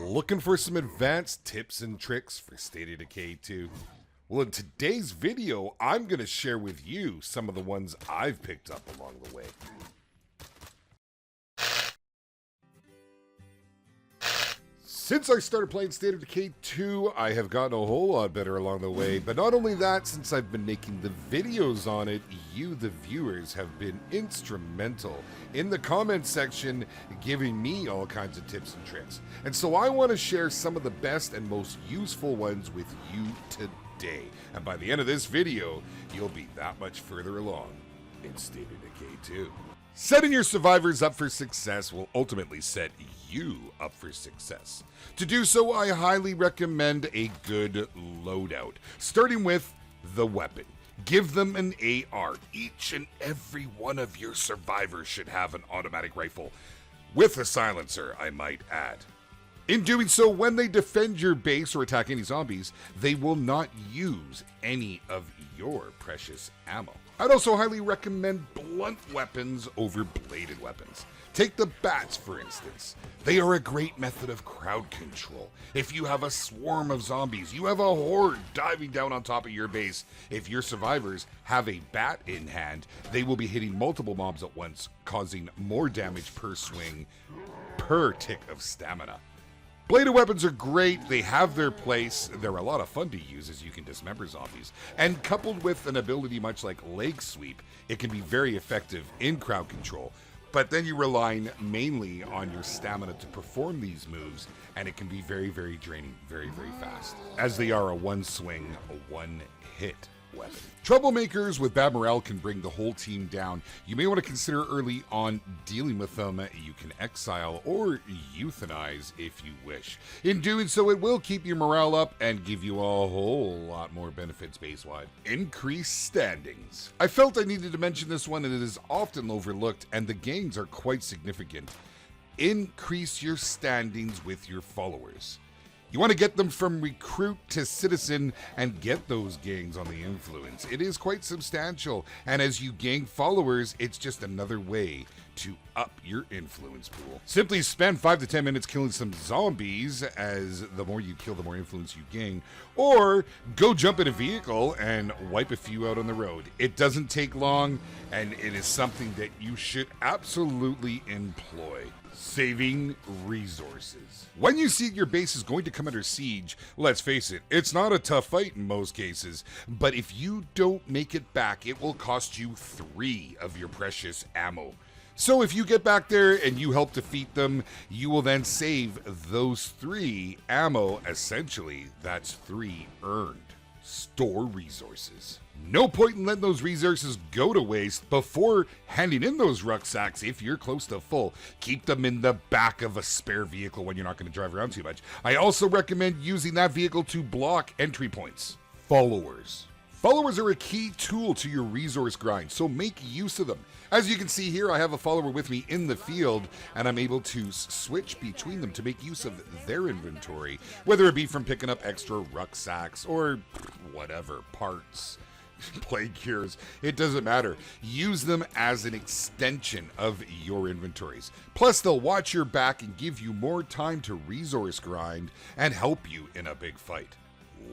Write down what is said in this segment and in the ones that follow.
Looking for some advanced tips and tricks for State of Decay 2? Well, in today's video, I'm going to share with you some of the ones I've picked up along the way. Since I started playing State of Decay 2, I have gotten a whole lot better along the way, but not only that, since I've been making the videos on it, you, the viewers, have been instrumental in the comments section giving me all kinds of tips and tricks. And so I want to share some of the best and most useful ones with you today. And by the end of this video, you'll be that much further along in State of Decay 2. Setting your survivors up for success will ultimately set you up for success. To do so, I highly recommend a good loadout, starting with the weapon. Give them an AR. Each and every one of your survivors should have an automatic rifle, with a silencer, I might add. In doing so, when they defend your base or attack any zombies, they will not use any of your precious ammo. I'd also highly recommend blunt weapons over bladed weapons. Take the bats, for instance. They are a great method of crowd control. If you have a swarm of zombies, you have a horde diving down on top of your base. If your survivors have a bat in hand, they will be hitting multiple mobs at once, causing more damage per swing, per tick of stamina. Bladed weapons are great, they have their place, they're a lot of fun to use as you can dismember zombies, and coupled with an ability much like leg sweep, it can be very effective in crowd control, but then you're relying mainly on your stamina to perform these moves, and it can be very, very draining, very, very fast, as they are a one swing, a one hit weapon. Troublemakers with bad morale can bring the whole team down. You may want to consider early on dealing with them. You can exile or euthanize if you wish. In doing so, it will keep your morale up and give you a whole lot more benefits base-wide. Increased standings. I felt I needed to mention this one, and it is often overlooked, and the gains are quite significant. Increase your standings with your followers. You want to get them from recruit to citizen and get those gangs on the influence. It is quite substantial, and as you gain followers, it's just another way to up your influence pool. Simply spend 5 to 10 minutes killing some zombies, as the more you kill, the more influence you gain, or go jump in a vehicle and wipe a few out on the road. It doesn't take long, and it is something that you should absolutely employ. Saving resources. When you see your base is going to come under siege, let's face it, it's not a tough fight in most cases, but if you don't make it back, it will cost you 3 of your precious ammo. So if you get back there and you help defeat them, you will then save those 3 ammo. Essentially, that's 3 earned. Store resources. No point in letting those resources go to waste before handing in those rucksacks if you're close to full. Keep them in the back of a spare vehicle when you're not going to drive around too much. I also recommend using that vehicle to block entry points. Followers. Followers are a key tool to your resource grind, so make use of them. As you can see here, I have a follower with me in the field, and I'm able to switch between them to make use of their inventory, whether it be from picking up extra rucksacks or whatever, parts, plague cures, it doesn't matter. Use them as an extension of your inventories. Plus, they'll watch your back and give you more time to resource grind and help you in a big fight.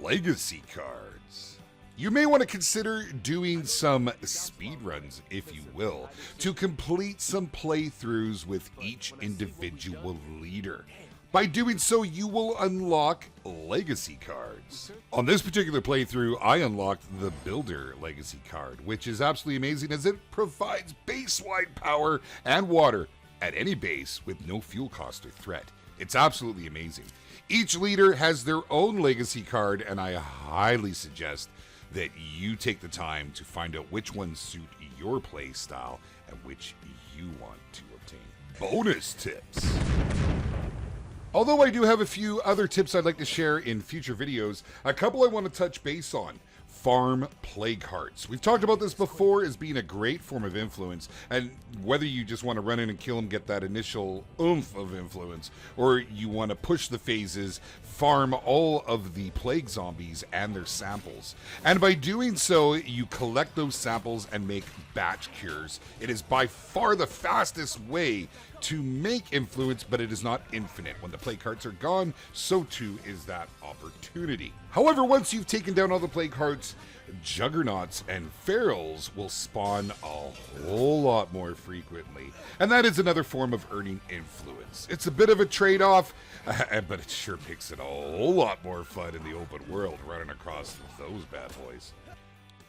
Legacy cards. You may want to consider doing some speedruns, if you will, to complete some playthroughs with each individual leader. By doing so, you will unlock legacy cards. On this particular playthrough, I unlocked the Builder legacy card, which is absolutely amazing as it provides base-wide power and water at any base with no fuel cost or threat. It's absolutely amazing. Each leader has their own legacy card, and I highly suggest that you take the time to find out which ones suit your play style and which you want to obtain. Bonus tips. Although I do have a few other tips I'd like to share in future videos, a couple I want to touch base on. Farm plague hearts. We've talked about this before as being a great form of influence, and whether you just want to run in and kill them, get that initial oomph of influence, or you want to push the phases, farm all of the plague zombies and their samples. And by doing so, you collect those samples and make batch cures. It is by far the fastest way to make influence, but it is not infinite. When the play cards are gone, so too is that opportunity. However, once you've taken down all the play cards, juggernauts and ferals will spawn a whole lot more frequently. And that is another form of earning influence. It's a bit of a trade-off, but it sure makes it a whole lot more fun in the open world running across those bad boys.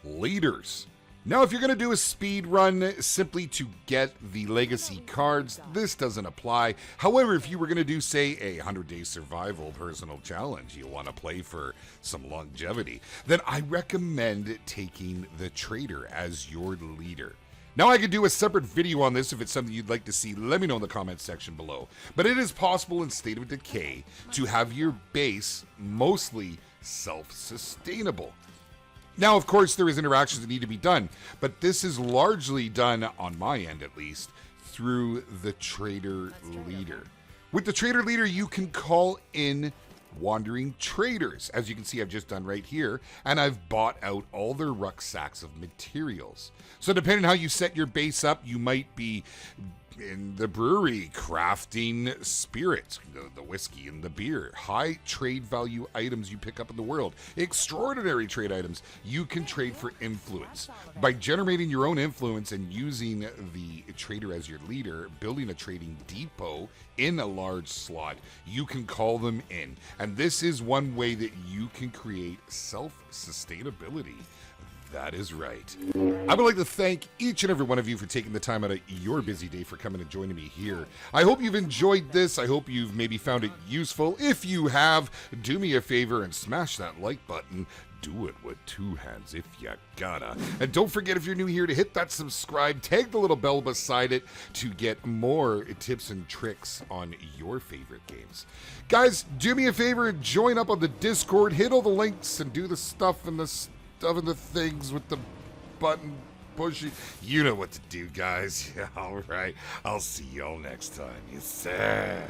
Leaders. Now, if you're going to do a speed run simply to get the legacy cards, this doesn't apply. However, if you were going to do, say, a 100-day survival personal challenge, you want to play for some longevity, then I recommend taking the trader as your leader. Now, I could do a separate video on this if it's something you'd like to see. Let me know in the comments section below. But it is possible in State of Decay to have your base mostly self-sustainable. Now, of course, there is interactions that need to be done, but this is largely done, on my end at least, through the Trader Leader. With the Trader Leader, you can call in wandering traders, as you can see I've just done right here, and I've bought out all their rucksacks of materials. So depending on how you set your base up, you might be in the brewery crafting spirits, the whiskey and the beer, high trade value items you pick up in the world, extraordinary trade items you can trade for influence. By generating your own influence and using the trader as your leader, building a trading depot in a large slot, you can call them in. And this is one way that you can create self-sustainability. That is right. I would like to thank each and every one of you for taking the time out of your busy day for coming and joining me here. I hope you've enjoyed this. I hope you've maybe found it useful. If you have, do me a favor and smash that like button. Do it with two hands if you gotta. And don't forget, if you're new here, to hit that subscribe, tag the little bell beside it to get more tips and tricks on your favorite games. Guys, do me a favor and join up on the Discord. Hit all the links and do the stuff and the things with the button pushing. You know what to do, guys. All right. I'll see y'all next time. Yes, sir.